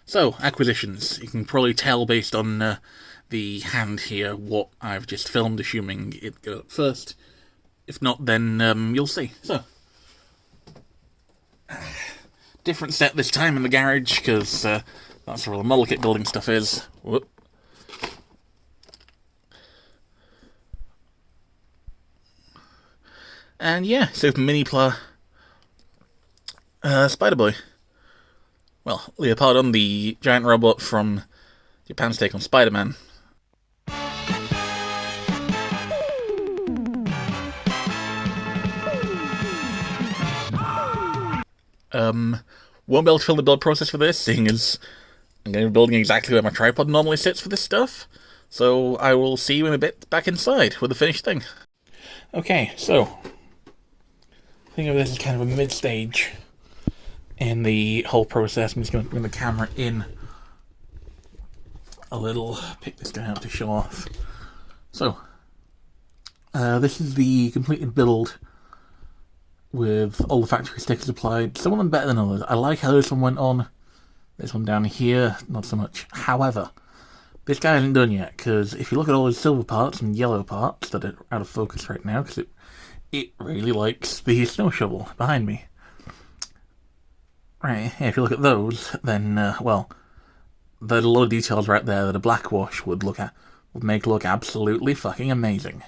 So, acquisitions. You can probably tell based on the hand here what I've just filmed, assuming it got up first. If not, then you'll see. So, different set this time in the garage, because that's where all the model kit building stuff is. Whoop. And yeah, so Minipla Spider-Boy. Well, Leopardon, the giant robot from Japan's take on Spider-Man. Won't be able to film the build process for this, seeing as I'm going to be building exactly where my tripod normally sits for this stuff. So I will see you in a bit back inside with the finished thing. Okay, so think of this as kind of a mid-stage in the whole process. I'm just going to bring the camera in a little, pick this guy out to show off. So, this is the completed build with all the factory stickers applied. Some of them better than others. I like how this one went on. This one down here, not so much. However, this guy isn't done yet, because if you look at all his silver parts and yellow parts that are out of focus right now, because it really likes the snow shovel behind me. Right, yeah, if you look at those, then, well, there's a lot of details right there that a black wash would make look absolutely fucking amazing.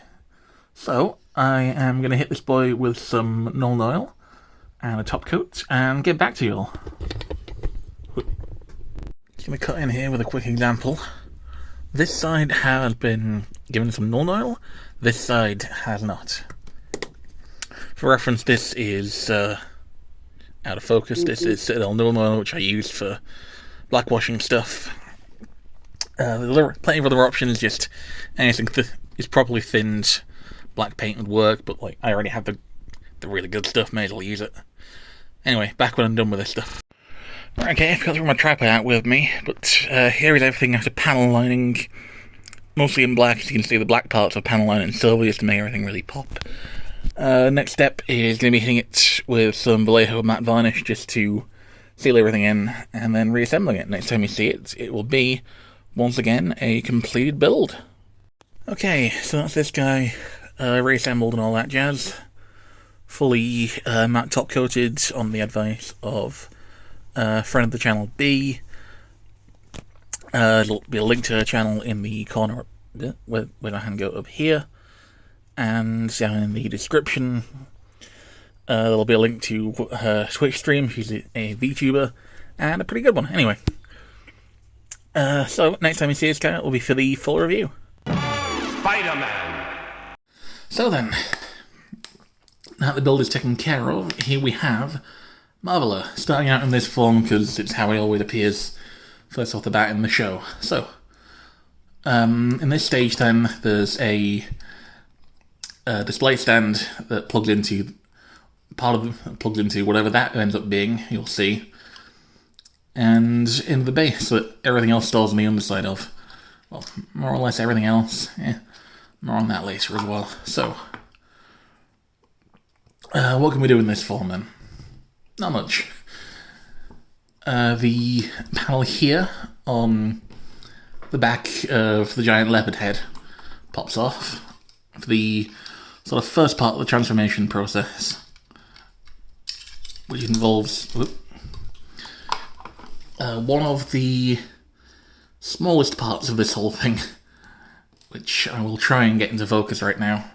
So, I am going to hit this boy with some Nuln Oil and a top coat and get back to you all. Just going to cut in here with a quick example. This side has been given some Nuln Oil, this side has not. For reference, this is out of focus. This is Citadel Nuln Oil, which I used for blackwashing stuff. There's plenty of other options, just anything that is properly thinned black paint would work, but like I already have the really good stuff, may as well use it. Anyway, back when I'm done with this stuff. Right, okay, I've got to bring my tripod out with me, but here is everything after panel lining. Mostly in black, as you can see the black parts of panel lining in silver, just to make everything really pop. Next step is going to be hitting it with some Vallejo matte varnish just to seal everything in, and then reassembling it. Next time you see it, it will be, once again, a completed build. Okay, so that's this guy, reassembled and all that jazz. Fully matte top coated on the advice of friend of the channel B. There'll be a link to her channel in the corner where I hand go up here. And down in the description, there'll be a link to her Twitch stream. She's a VTuber, and a pretty good one. Anyway, so next time you see this guy, it will be for the full review. Spider-Man! So then, now that the build is taken care of, here we have Marveler, starting out in this form, because it's how he always appears first off the bat in the show. So, in this stage then, there's a display stand that plugs into whatever that ends up being, you'll see, and in the base that everything else stores on the underside of. Well, more or less everything else. More on that later as well. So, what can we do in this form then? Not much. The panel here on the back of the giant leopard head pops off. The sort of first part of the transformation process, which involves one of the smallest parts of this whole thing, which I will try and get into focus right now.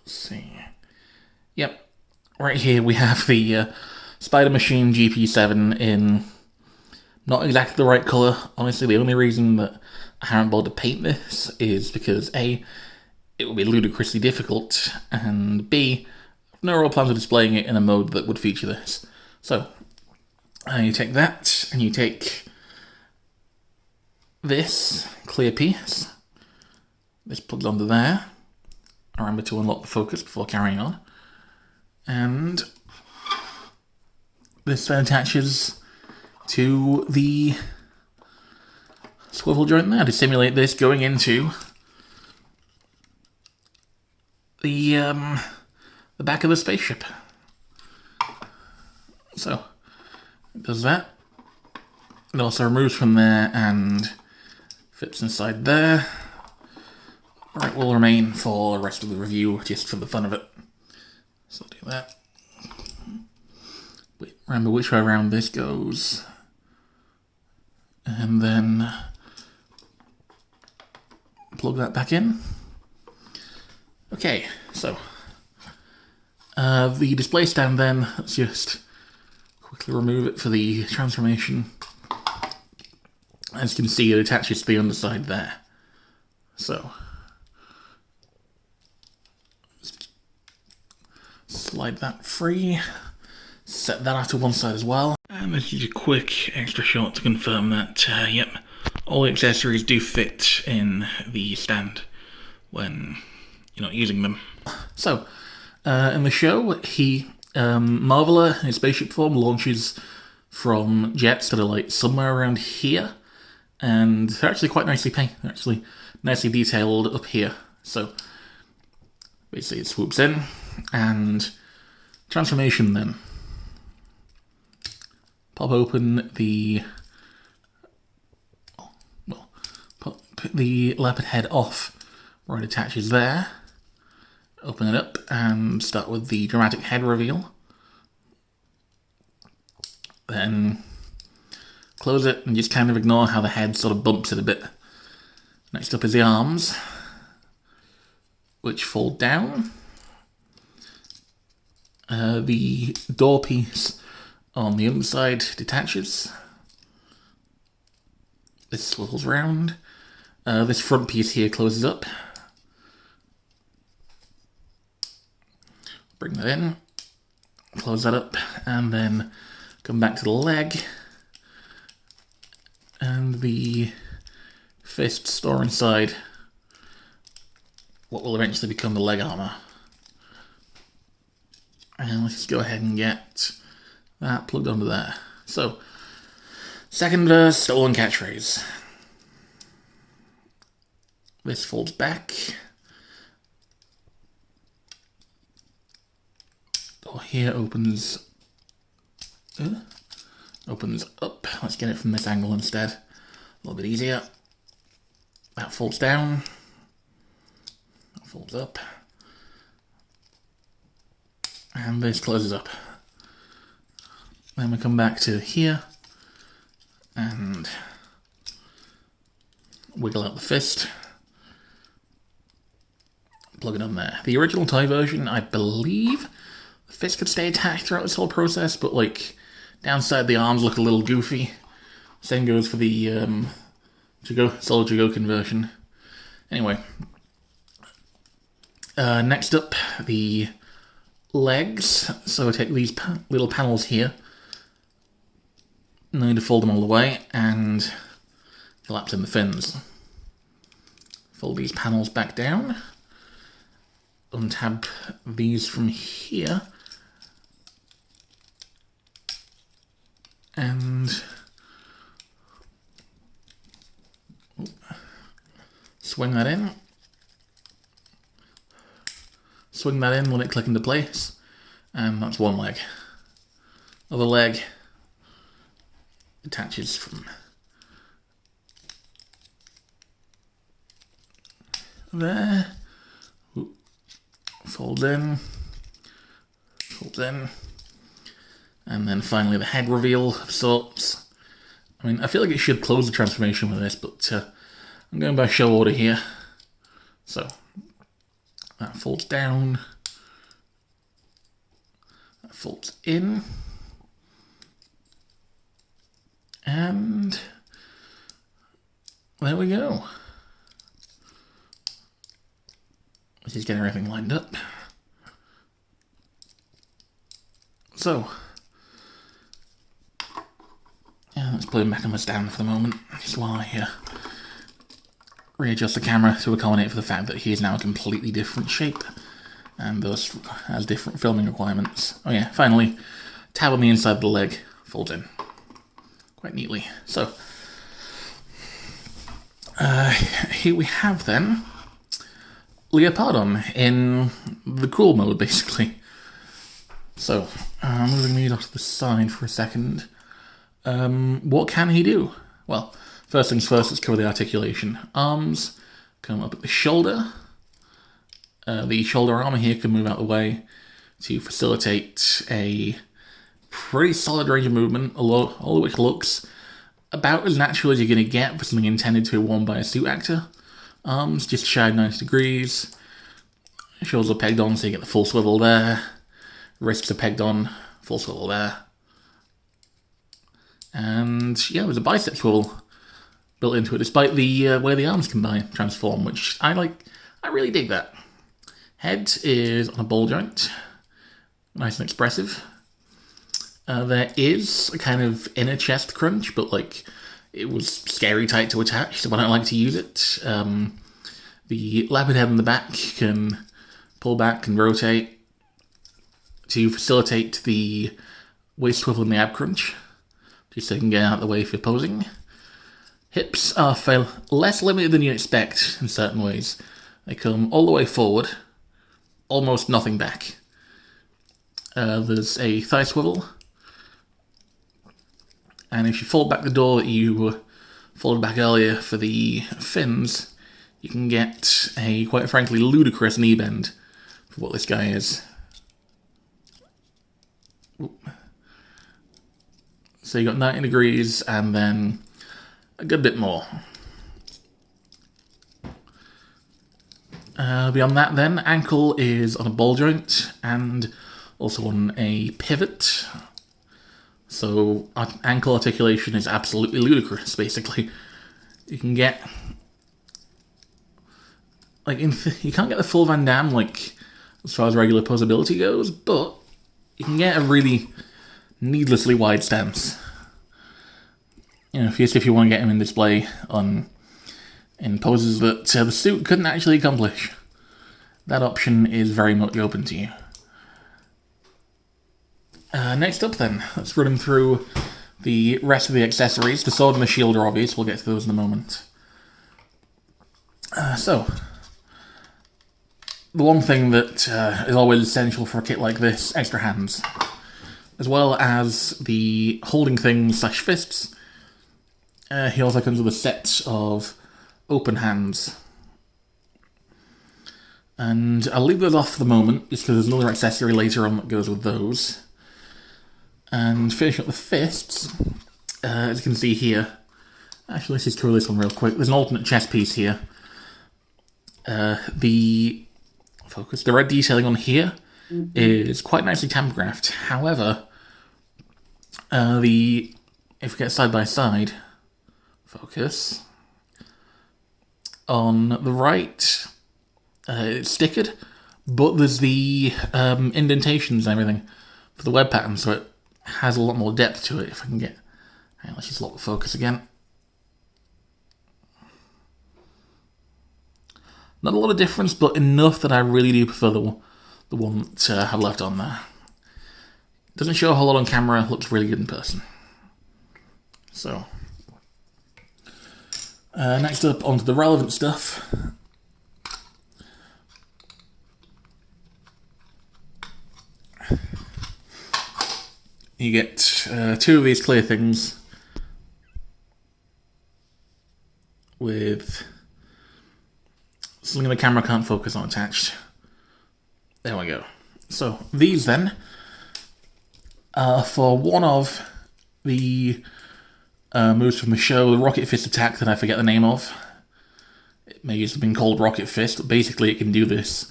Let's see. Yep, right here we have the Spider Machine GP7 in not exactly the right colour. Honestly, the only reason that I haven't bothered to paint this is because A, it would be ludicrously difficult, and B, I've no real plans of displaying it in a mode that would feature this. So, you take that, and you take this clear piece. This plugs onto there. I remember to unlock the focus before carrying on. And this then attaches to the swivel joint there to simulate this going into the back of the spaceship. So it does that. It also removes from there and fits inside there. It will remain for the rest of the review, just for the fun of it. So I'll do that. Remember which way around this goes. And then plug that back in. Okay, so the display stand then, let's just quickly remove it for the transformation. As you can see, it attaches to the underside there. So slide that free, set that out to one side as well. And this is a quick extra shot to confirm that, yep, all the accessories do fit in the stand when you're not using them. So, in the show, Marveler, in spaceship form, launches from jets that are like somewhere around here, and they're actually quite nicely painted. They're actually nicely detailed up here. So, basically it swoops in, and transformation then. Pop open the, pop the leopard head off where it attaches there. Open it up and start with the dramatic head reveal. Then close it and just kind of ignore how the head sort of bumps it a bit. Next up is the arms, which fold down. The door piece on the inside detaches. This swivels round. This front piece here closes up. Bring that in, close that up, and then come back to the leg. And the fists store inside what will eventually become the leg armour. And let's just go ahead and get that plugged onto there. So, second verse, stolen catchphrase. This folds back. Door here opens up. Let's get it from this angle instead. A little bit easier. That folds down. That folds up. And this closes up. Then we come back to here and wiggle out the fist. Plug it on there. The original toy version, I believe, the fist could stay attached throughout this whole process, but like downside the arms look a little goofy. Same goes for the solid Jigoken version. Anyway, next up, the legs. So I take these little panels here. No need to fold them all the way, and collapse in the fins. Fold these panels back down. Untab these from here. And swing that in. Swing that in, let it click into place. And that's one leg. Other leg attaches from there. Folds in. Folds in. And then finally the head reveal of sorts. I mean, I feel like it should close the transformation with this, but I'm going by show order here. So, that folds down. That folds in. And there we go. Let's just get everything lined up. So, yeah, let's put him back on the stand for the moment, just while I readjust the camera to accommodate for the fact that he is now a completely different shape, and thus has different filming requirements. Oh yeah, finally, tab on the inside of the leg folds in quite neatly. So, here we have then Leopardon in the cool mode, basically. So, moving me off to the side for a second. What can he do? Well, first things first, let's cover the articulation. Arms come up at the shoulder. The shoulder arm here can move out of the way to facilitate a pretty solid range of movement, all of which looks about as natural as you're going to get for something intended to be worn by a suit actor. Arms just shy of 90 degrees. Shoulders are pegged on so you get the full swivel there. Wrists are pegged on, full swivel there. And yeah, there's a bicep swivel built into it, despite the way the arms can transform, which I like. I really dig that. Head is on a ball joint, nice and expressive. There is a kind of inner chest crunch, but like it was scary tight to attach, so I don't like to use it. The leopard head in the back can pull back and rotate to facilitate the waist swivel and the ab crunch, just so you can get out of the way if you're posing. Hips are less limited than you expect in certain ways. They come all the way forward, almost nothing back. There's a thigh swivel, and if you fold back the door that you folded back earlier for the fins, you can get a, quite frankly, ludicrous knee bend for what this guy is. Oop. So you got 90 degrees and then a good bit more. Beyond that then, ankle is on a ball joint and also on a pivot. So ankle articulation is absolutely ludicrous, basically. You can get... like, you can't get the full Van Damme, like, as far as regular posability goes, but you can get a really needlessly wide stance. You know, if you want to get him in display in poses that the suit couldn't actually accomplish, that option is very much open to you. Next up then, let's run him through the rest of the accessories. The sword and the shield are obvious, we'll get to those in a moment. So, the one thing that is always essential for a kit like this, extra hands. As well as the holding things / fists, he also comes with a set of open hands. And I'll leave those off for the moment, just because there's another accessory later on that goes with those. And finish up the fists, as you can see here. Actually, let's just cover this one real quick. There's an alternate chest piece here. The red detailing on here is quite nicely tamper-graphed. However, if we get side by side, focus, on the right, it's stickered, but there's the indentations and everything for the web pattern, so it has a lot more depth to it. If I can get... hang on, let's just lock the focus again. Not a lot of difference, but enough that I really do prefer the one that I have left on there. Doesn't show a whole lot on camera, looks really good in person. So, next up, onto the relevant stuff. You get two of these clear things with something the camera can't focus on attached. There we go. So, these then are for one of the moves from the show, the Rocket Fist attack that I forget the name of. It may have been called Rocket Fist, but basically it can do this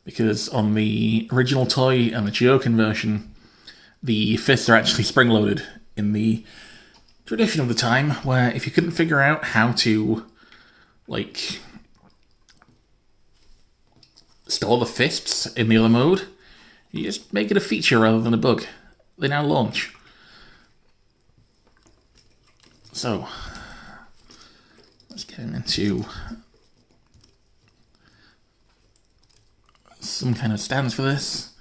because on the original toy and the Chioken version, the fists are actually spring-loaded in the tradition of the time, where if you couldn't figure out how to, like, store the fists in the other mode, you just make it a feature rather than a bug. They now launch. So, let's get him into some kind of stance for this.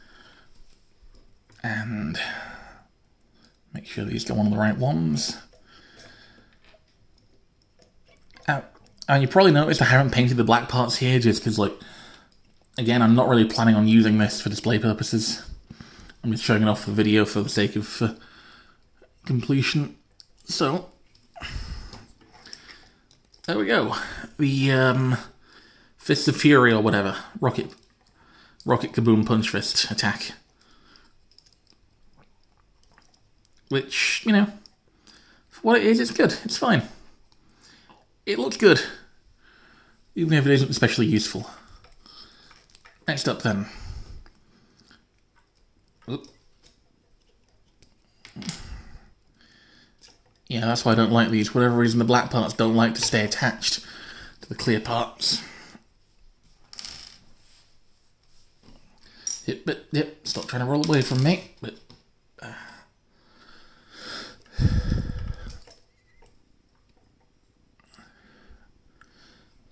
And make sure these go on the right ones. And you probably noticed I haven't painted the black parts here just because, like, again, I'm not really planning on using this for display purposes. I'm just showing it off the video for the sake of completion. So, there we go. The Fist of Fury or whatever. Rocket Kaboom Punch Fist attack. Which, you know, for what it is, it's good. It's fine. It looks good. Even if it isn't especially useful. Next up then. Oop. Yeah, that's why I don't like these. For whatever reason, the black parts don't like to stay attached to the clear parts. Yep, stop trying to roll away from me. But,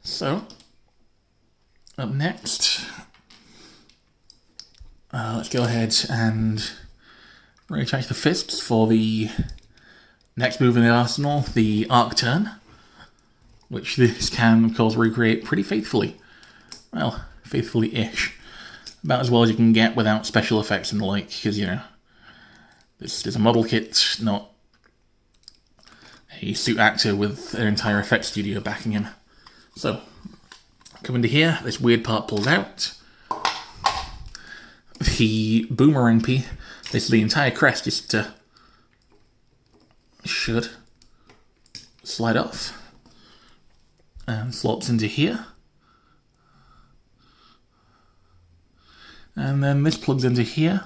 So, up next, let's go ahead and reattach the fists for the next move in the arsenal, the arc turn, which this can, of course, recreate pretty faithfully. Well, faithfully-ish. About as well as you can get without special effects and the like, because, you know, this is a model kit, not a suit actor with an entire effects studio backing him. So, come into here, this weird part pulls out. The boomerang piece, this is the entire crest, just should slide off and slots into here. And then this plugs into here.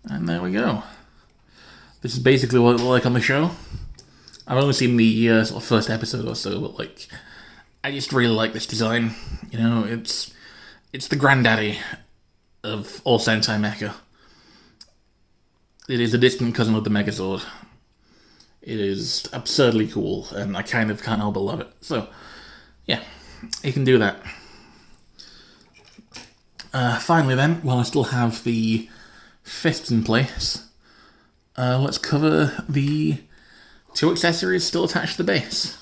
And there we go. This is basically what it looked like on the show. I've only seen the sort of first episode or so, but like, I just really like this design. You know, it's the granddaddy of all Sentai mecha. It is a distant cousin of the Megazord. It is absurdly cool, and I kind of can't help but love it. So, yeah, you can do that. Finally then, while I still have the fists in place, let's cover the two accessories still attached to the base.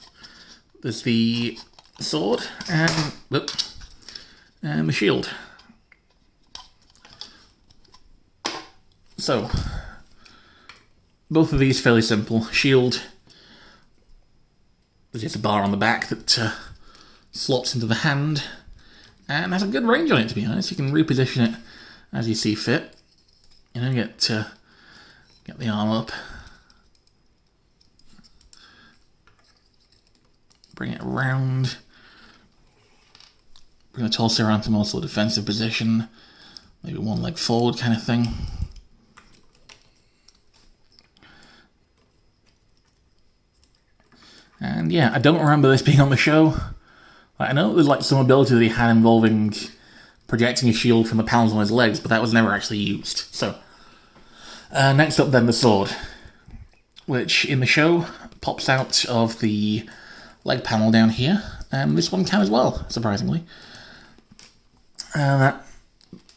There's the sword and the shield. So, both of these fairly simple. Shield, there's just a bar on the back that slots into the hand and has a good range on it, to be honest. You can reposition it as you see fit. You know, get the arm up. Bring it around. Bring the torso around to more sort of defensive position. Maybe one leg forward kind of thing. And yeah, I don't remember this being on the show. I know there's like some ability that he had involving projecting a shield from the panels on his legs, but that was never actually used. So, next up then, the sword, which in the show pops out of the leg panel down here, and this one can as well, surprisingly.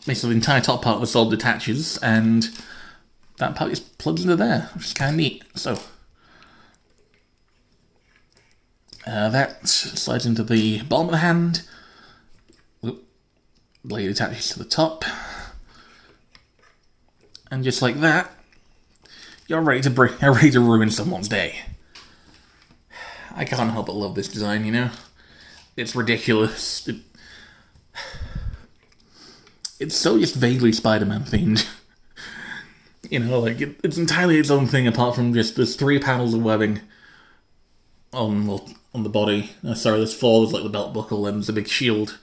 Basically the entire top part of the sword detaches, and that part just plugs into there, which is kind of neat. So, that slides into the bottom of the hand. Whoop. Blade attaches to the top. And just like that, you're ready to ruin someone's day. I can't help but love this design, you know? It's ridiculous. It's so just vaguely Spider-Man themed. You know, like, it's entirely its own thing apart from just there's 3 panels of webbing on the body. There's 4, there's like the belt buckle and there's a big shield.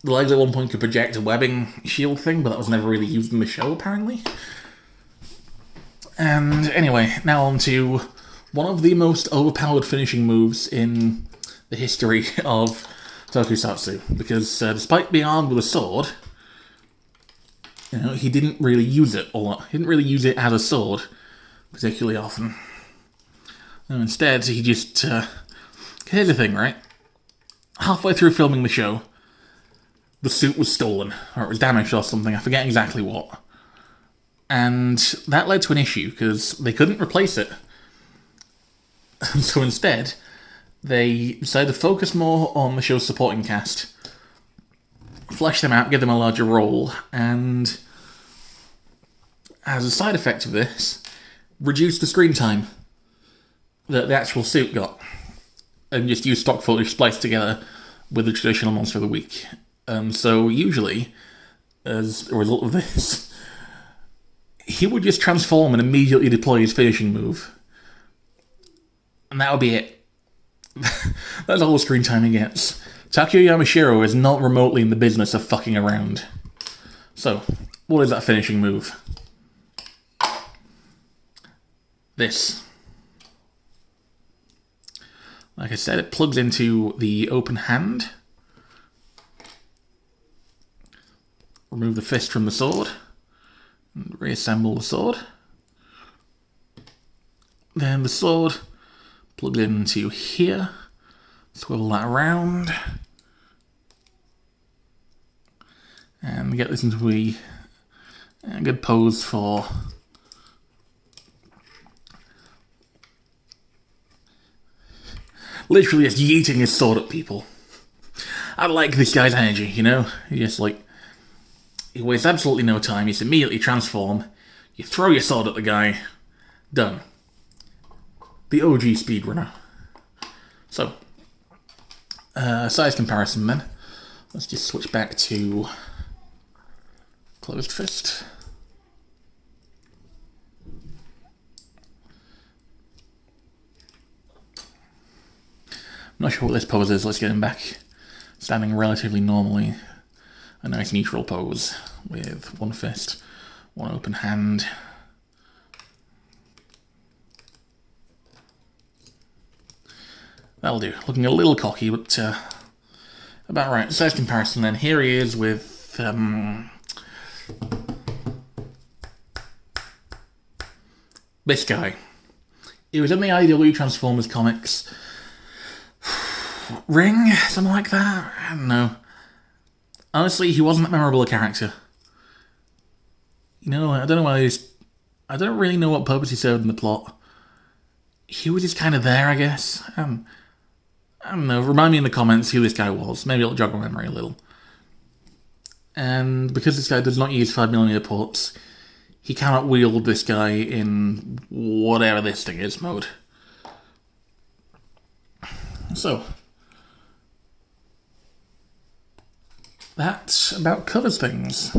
The legs at one point could project a webbing shield thing, but that was never really used in the show, apparently. And anyway, now on to one of the most overpowered finishing moves in the history of Tokusatsu, because despite being armed with a sword, you know, he didn't really use it a lot. He didn't really use it as a sword particularly often. And instead, he just... here's the thing, right? Halfway through filming the show, the suit was stolen, or it was damaged or something, I forget exactly what. And that led to an issue, because they couldn't replace it. So instead, they decided to focus more on the show's supporting cast. flesh them out, give them a larger role, and as a side effect of this, reduce the screen time that the actual suit got, and just use stock footage spliced together with the traditional Monster of the Week. So usually, as a result of this, he would just transform and immediately deploy his finishing move. And that would be it. That's all the screen time he gets. Takeo Yamashiro is not remotely in the business of fucking around. So, what is that finishing move? This. Like I said, it plugs into the open hand. Remove the fist from the sword. And reassemble the sword. Then the sword plugs into here. Swivel that around. And get this into a good pose for literally just yeeting his sword at people. I like this guy's energy, you know? He just he wastes absolutely no time. You just immediately transform. You throw your sword at the guy. Done. The OG speedrunner. So, size comparison then. Let's just switch back to closed fist. I'm not sure what this pose is. Let's get him back standing relatively normally. A nice neutral pose with one fist, one open hand. That'll do. Looking a little cocky, but about right. Size comparison then. Here he is with this guy. He was in the IDW Transformers comics. Ring? Something like that? I don't know. Honestly, he wasn't that memorable a character. You know, I don't know why I don't really know what purpose he served in the plot. He was just kind of there, I guess. I don't know. Remind me in the comments who this guy was. Maybe it'll jog my memory a little. And because this guy does not use 5mm ports, he cannot wield this guy in whatever this thing is mode. So, that about covers things.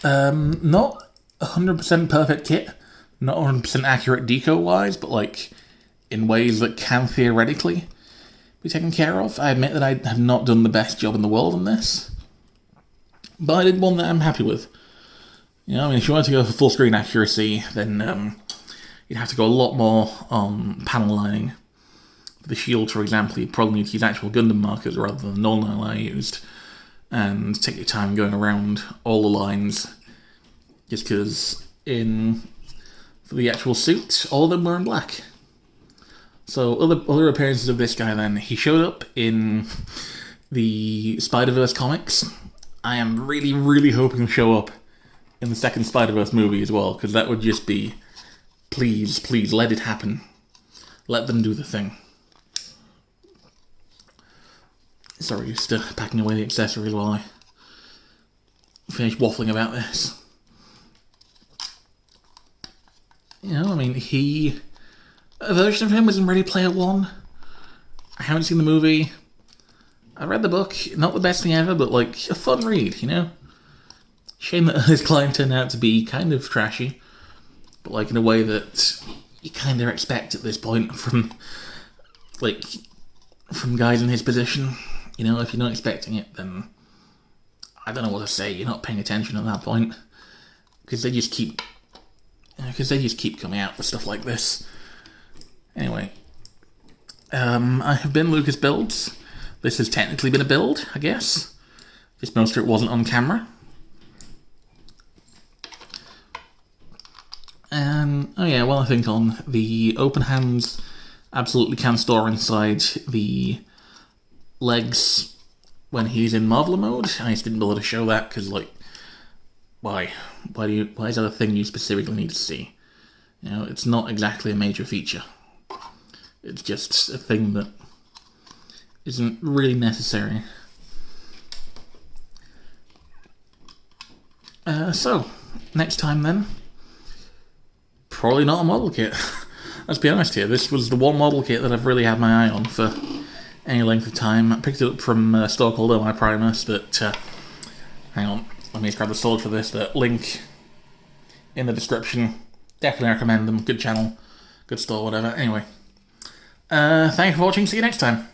Not 100% perfect kit, not 100% accurate deco-wise, but in ways that can theoretically be taken care of. I admit that I have not done the best job in the world on this, but I did one that I'm happy with. You know, I mean, if you wanted to go for full screen accuracy, then you'd have to go a lot more on panel lining. For the shield, for example, you'd probably need to use actual Gundam markers rather than the null I used, and take your time going around all the lines, just because for the actual suit, all of them were in black. So other appearances of this guy then, he showed up in the Spider-Verse comics. I am really, really hoping to show up in the second Spider-Verse movie as well, because that would just be, please, please, let it happen. Let them do the thing. Sorry, just packing away the accessories while I finish waffling about this. You know, I mean, a version of him was in Ready Player One. I haven't seen the movie. I read the book, not the best thing ever, but a fun read, you know? Shame that his climb turned out to be kind of trashy, but in a way that you kind of expect at this point from guys in his position. You know, if you're not expecting it, then I don't know what to say. You're not paying attention at that point, because they just keep coming out with stuff like this. Anyway, I have been Lucas Builds. This has technically been a build, I guess. Just most of it wasn't on camera. And I think on the open hands, absolutely can store inside the legs when he's in Marveler mode. I just didn't bother to show that because, why is that a thing you specifically need to see? You know, it's not exactly a major feature. It's just a thing that isn't really necessary. So, next time then, probably not a model kit. Let's be honest here, this was the one model kit that I've really had my eye on for any length of time. I picked it up from a store called OhMyPrimus that, hang on, let me just grab the sword for this, the link in the description. Definitely recommend them, good channel, good store, whatever. Anyway, thanks for watching, see you next time.